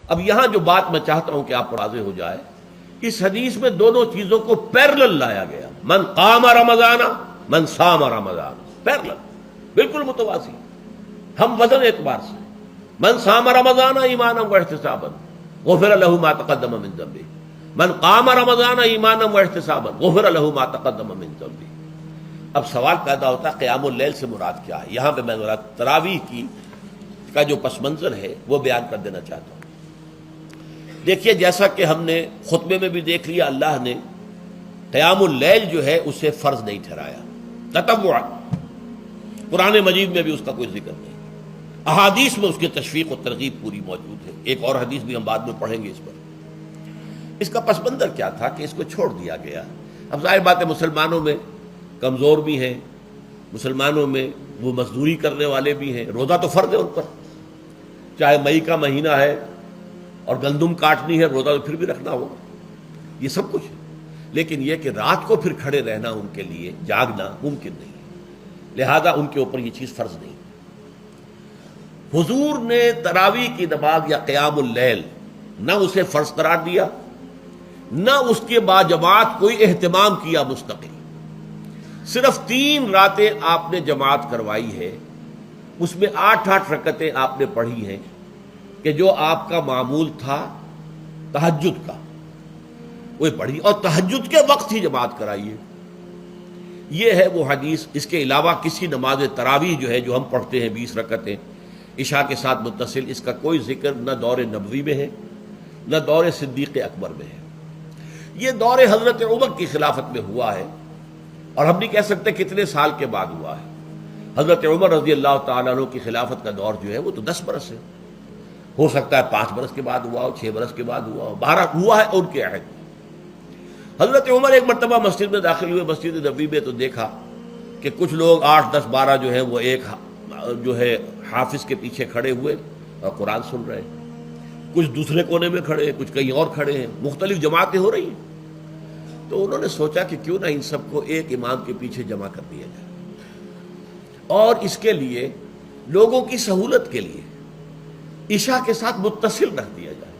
اب یہاں جو بات میں چاہتا ہوں کہ آپ کو واضح ہو جائے، اس حدیث میں دونوں چیزوں کو پیرلل لایا گیا، من قام رمضان من صام رمضان، پیرلل، بالکل متواسی، ہم وزن اعتبار سے، من صام رمضان ایمانا واحتسابا غفر له ما تقدم من ذنبه، من قام رمضان ایمانا واحتسابا غفر له ما تقدم من ذنبه۔ اب سوال پیدا ہوتا ہے قیام اللیل سے مراد کیا ہے؟ یہاں پہ میں ذرا تراویح کا جو پس منظر ہے وہ بیان کر دینا چاہتا ہوں۔ دیکھیے، جیسا کہ ہم نے خطبے میں بھی دیکھ لیا، اللہ نے قیام اللیل جو ہے اسے فرض نہیں ٹھہرایا، تطوع، قرآن مجید میں بھی اس کا کوئی ذکر نہیں، احادیث میں اس کی تشویق و ترغیب پوری موجود ہے، ایک اور حدیث بھی ہم بعد میں پڑھیں گے اس پر۔ اس کا پس منظر کیا تھا کہ اس کو چھوڑ دیا گیا۔ اب ظاہر بات ہے مسلمانوں میں کمزور بھی ہیں، مسلمانوں میں وہ مزدوری کرنے والے بھی ہیں، روزہ تو فرض ہے ان پر، چاہے مئی کا مہینہ ہے اور گندم کاٹنی ہے، روزہ تو پھر بھی رکھنا ہوگا، یہ سب کچھ ہے، لیکن یہ کہ رات کو پھر کھڑے رہنا ان کے لیے، جاگنا ممکن نہیں ہے، لہذا ان کے اوپر یہ چیز فرض نہیں۔ حضور نے تراویح کی نماز یا قیام اللیل نہ اسے فرض قرار دیا، نہ اس کے بعد جماعت کوئی اہتمام کیا مستقل، صرف 3 راتیں آپ نے جماعت کروائی ہے، اس میں 8 رکعتیں آپ نے پڑھی ہیں کہ جو آپ کا معمول تھا تہجد کا، وہ پڑھی، اور تہجد کے وقت ہی جماعت کرائی ہے۔ یہ ہے وہ حدیث۔ اس کے علاوہ کسی نماز تراویح جو ہے جو ہم پڑھتے ہیں 20 رکعتیں عشاء کے ساتھ متصل، اس کا کوئی ذکر نہ دور نبوی میں ہے نہ دور صدیق اکبر میں ہے۔ یہ دور حضرت عمر کی خلافت میں ہوا ہے، اور ہم نہیں کہہ سکتے کتنے سال کے بعد ہوا ہے۔ حضرت عمر رضی اللہ تعالیٰ عنہ کی خلافت کا دور جو ہے وہ تو 10 برس ہے، ہو سکتا ہے 5 برس کے بعد ہوا ہو، 6 برس کے بعد ہوا ہو، 12 ہوا ہے ان کے عہد میں۔ حضرت عمر ایک مرتبہ مسجد میں داخل ہوئے، مسجد نبوی میں، تو دیکھا کہ کچھ لوگ 8 10 12 جو ہے وہ ایک جو ہے حافظ کے پیچھے کھڑے ہوئے اور قرآن سن رہے ہیں، کچھ دوسرے کونے میں کھڑے ہیں، کچھ کہیں اور کھڑے ہیں، مختلف جماعتیں ہو رہی ہیں۔ تو انہوں نے سوچا کہ کیوں نہ ان سب کو ایک امام کے پیچھے جمع کر دیا جائے، اور اس کے لیے لوگوں کی سہولت کے لیے عشاء کے ساتھ متصل رکھ دیا جائے،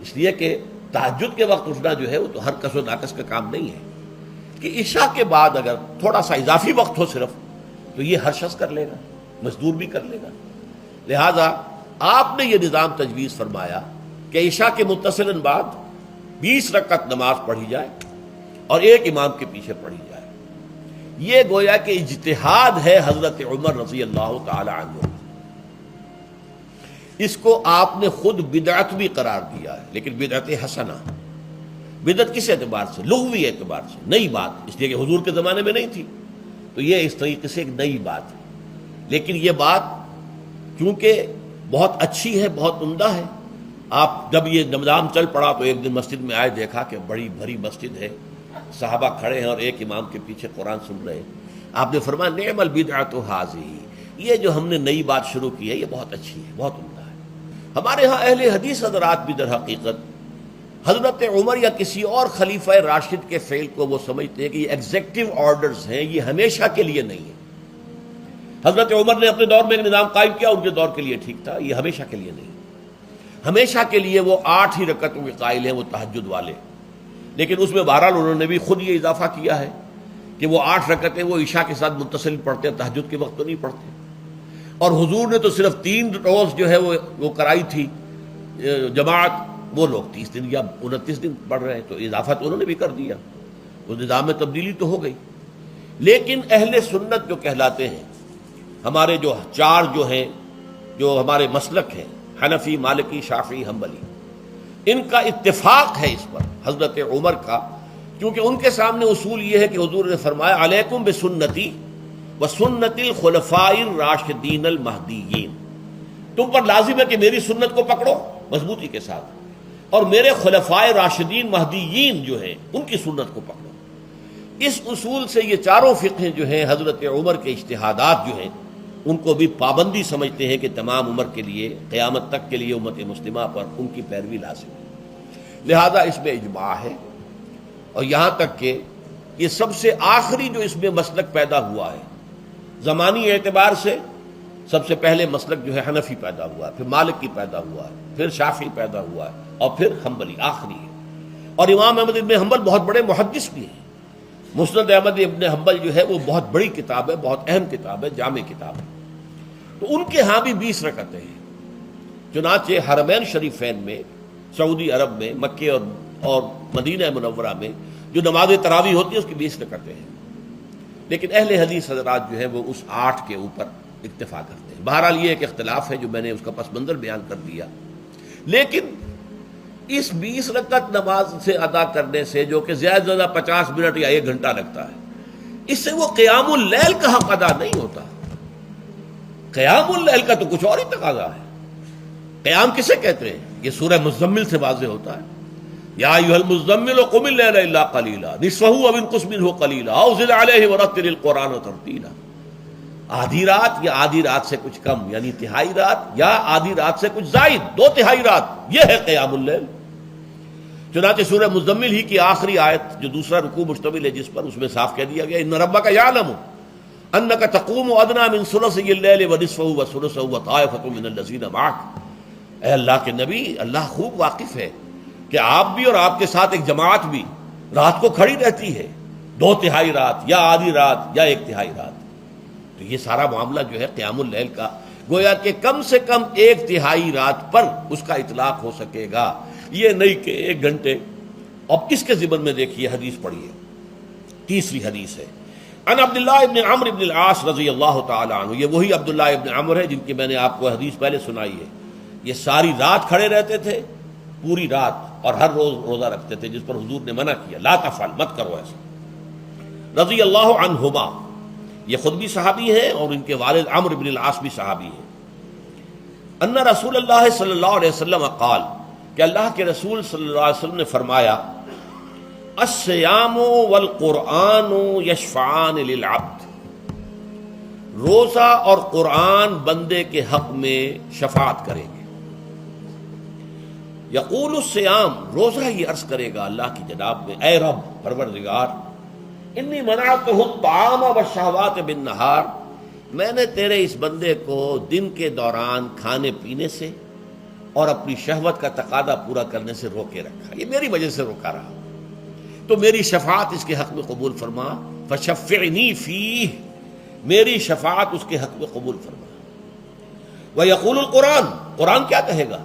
اس لیے کہ تہجد کے وقت اٹھنا جو ہے وہ تو ہر کس و ناقص کا کام نہیں ہے، کہ عشاء کے بعد اگر تھوڑا سا اضافی وقت ہو صرف، تو یہ ہر شخص کر لے گا، مزدور بھی کر لے گا۔ لہذا آپ نے یہ نظام تجویز فرمایا کہ عشاء کے متصلاً بعد 20 رکعت نماز پڑھی جائے اور ایک امام کے پیچھے پڑھی جائے۔ یہ گویا کہ اجتہاد ہے حضرت عمر رضی اللہ تعالی عنہ، اس کو آپ نے خود بدعت بھی قرار دیا ہے، لیکن بدعت حسنہ۔ بدعت کس اعتبار سے؟ لغوی اعتبار سے، نئی بات، اس لیے کہ حضور کے زمانے میں نہیں تھی، تو یہ اس طریقے سے ایک نئی بات ہے، لیکن یہ بات چونکہ بہت اچھی ہے، بہت عمدہ ہے۔ آپ جب یہ نظام چل پڑا تو ایک دن مسجد میں آئے، دیکھا کہ بڑی بھری مسجد ہے، صحابہ کھڑے ہیں اور ایک امام کے پیچھے قرآن سن رہے ہیں۔ آپ نے فرمایا نعم البدعۃ ھذہ، یہ جو ہم نے نئی بات شروع کی ہے یہ بہت اچھی ہے، بہت عمدہ ہے۔ ہمارے ہاں اہل حدیث حضرات بھی در حقیقت حضرت عمر یا کسی اور خلیفہ راشد کے فعل کو وہ سمجھتے ہیں کہ یہ ایگزیکٹو آرڈرز ہیں، یہ ہمیشہ کے لیے نہیں ہے۔ حضرت عمر نے اپنے دور میں ایک نظام قائم کیا، ان کے دور کے لیے ٹھیک تھا، یہ ہمیشہ کے لیے نہیں۔ ہمیشہ کے لیے وہ 8 ہی رکعتوں کے قائل ہیں، وہ تہجد والے، لیکن اس میں بہرحال انہوں نے بھی خود یہ اضافہ کیا ہے کہ وہ 8 رکعتیں وہ عشاء کے ساتھ متصل پڑھتے ہیں، تہجد کے وقت تو نہیں پڑھتے۔ اور حضور نے تو صرف 3 روز جو ہے وہ کرائی تھی جماعت، وہ لوگ 30 دن یا 29 دن پڑھ رہے ہیں، تو اضافہ تو انہوں نے بھی کر دیا، اس نظام میں تبدیلی تو ہو گئی۔ لیکن اہل سنت جو کہلاتے ہیں، ہمارے جو 4 جو ہیں، جو ہمارے مسلک ہیں، حنفی، مالکی، شافعی، حنبلی، ان کا اتفاق ہے اس پر حضرت عمر کا، کیونکہ ان کے سامنے اصول یہ ہے کہ حضور نے فرمایا علیکم بسنتی وسنت الخلفاء الراشدین المہدیین، تم پر لازم ہے کہ میری سنت کو پکڑو مضبوطی کے ساتھ، اور میرے خلفاء راشدین مہدیین جو ہیں ان کی سنت کو پکڑو۔ اس اصول سے یہ چاروں فقہ جو ہیں حضرت عمر کے اجتہادات جو ہیں ان کو بھی پابندی سمجھتے ہیں کہ تمام عمر کے لیے، قیامت تک کے لیے امت مسلمہ پر ان کی پیروی لازم ہے، لہذا اس میں اجماع ہے۔ اور یہاں تک کہ یہ سب سے آخری جو اس میں مسلک پیدا ہوا ہے زمانی اعتبار سے، سب سے پہلے مسلک جو ہے حنفی پیدا ہوا ہے، پھر مالک کی پیدا ہوا ہے، پھر شافعی پیدا ہوا ہے، اور پھر حنبلی آخری ہے۔ اور امام احمد ابن حنبل بہت بڑے محدث بھی ہیں۔ مسند احمد ابن حنبل جو ہے وہ بہت بڑی کتاب ہے، بہت اہم کتاب ہے، جامع کتاب ہے۔ تو ان کے ہاں بھی 20 رکعتیں ہیں۔ چنانچہ حرمین شریفین میں، سعودی عرب میں، مکے اور مدینہ منورہ میں جو نماز تراویح ہوتی ہے اس کی 20 رکعتیں ہیں، لیکن اہل حدیث حضرات جو ہے وہ اس 8 کے اوپر اکتفا کرتے ہیں۔ بہرحال یہ ایک اختلاف ہے جو میں نے اس کا پس منظر بیان کر دیا، لیکن اس 20 رکعت نماز سے ادا کرنے سے، جو کہ زیادہ سے زیادہ 50 منٹ یا 1 گھنٹہ لگتا ہے، اس سے وہ قیام اللیل کا حق ادا نہیں ہوتا۔ قیام اللیل کا تو کچھ اور ہی تقاضا ہے۔ قیام کسے کہتے ہیں؟ یہ سورہ مزمل سے واضح ہوتا ہے۔ یا ایھا المزمل قم اللیل الا قلیلا نصفہ او انقص منہ قلیلا او زد علیہ ورتل القرآن ترتیلا۔ آدھی رات یا آدھی رات سے کچھ کم، یعنی تہائی رات، یا آدھی رات سے کچھ زائد، 2/3 رات، یہ ہے قیام اللیل۔ چنانچہ سورہ مزمل ہی کی آخری آیت جو دوسرا رکوع مشتمل ہے جس پر، اس میں صاف کہہ دیا گیا ان ربک یعلم انک تقوم ادنی من ثلثی اللیل ونصفہ وثلثہ وطائفۃ من الذین معک۔ اے اللہ کے نبی، اللہ خوب واقف ہے کہ آپ بھی اور آپ کے ساتھ ایک جماعت بھی رات کو کھڑی رہتی ہے، 2/3 رات یا آدھی رات یا 1/3 رات۔ تو یہ سارا معاملہ جو ہے قیام اللیل کا، گویا کہ کم سے کم 1/3 رات پر اس کا اطلاق ہو سکے گا، یہ نہیں کہ 1 گھنٹے۔ اب اس کے ضمن میں دیکھیے حدیث پڑھیے، تیسری حدیث ہے ان عبداللہ ابن عمرو ابن العاص رضی اللہ تعالی عنہ۔ یہ وہی عبداللہ ابن عمرو ہے جن کی میں نے آپ کو حدیث پہلے سنائی ہے۔ یہ ساری رات کھڑے رہتے تھے، پوری رات، اور ہر روز روزہ رکھتے تھے، جس پر حضور نے منع کیا، لا تفعل، مت کرو ایسا۔ رضی اللہ عنہما، یہ خود بھی صحابی ہیں اور ان کے والد عمرو بن العاص بھی صحابی ہیں۔ ان رسول اللہ صلی اللہ علیہ وسلم قال، کہ اللہ کے رسول صلی اللہ علیہ وسلم نے فرمایا الصیام والقرآن یشفعان للعبد، روزہ اور قرآن بندے کے حق میں شفاعت کریں گے۔ یقول الصیام، روزہ ہی عرض کرے گا اللہ کی جناب میں، اے رب پروردگار، انی منعتہ الطعام والشہوات بالنہار، میں نے تیرے اس بندے کو دن کے دوران کھانے پینے سے اور اپنی شہوت کا تقاضا پورا کرنے سے روکے رکھا، یہ میری وجہ سے روکا رہا، تو میری شفاعت اس کے حق میں قبول فرما، فشفعنی فیہ، میری شفاعت اس کے حق میں قبول فرما۔ ویقول القرآن، قرآن کیا کہے گا؟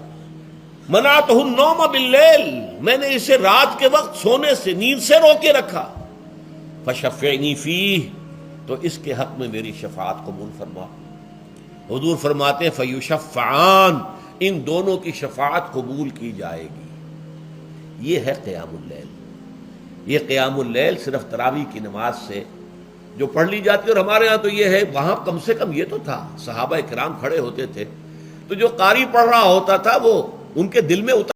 منعتہ النوم باللیل، میں نے اسے رات کے وقت سونے سے، نیند سے روکے رکھا، فشفعنی فیہ، تو اس کے حق میں میری شفاعت قبول فرما۔ حضور فرماتے فیشفعان، ان دونوں کی شفاعت قبول کی جائے گی۔ یہ ہے قیام اللیل۔ یہ قیام اللیل صرف تراویح کی نماز سے جو پڑھ لی جاتی ہے، اور ہمارے ہاں تو یہ ہے، وہاں کم سے کم یہ تو تھا، صحابہ کرام کھڑے ہوتے تھے تو جو قاری پڑھ رہا ہوتا تھا وہ ان کے دل میں اتر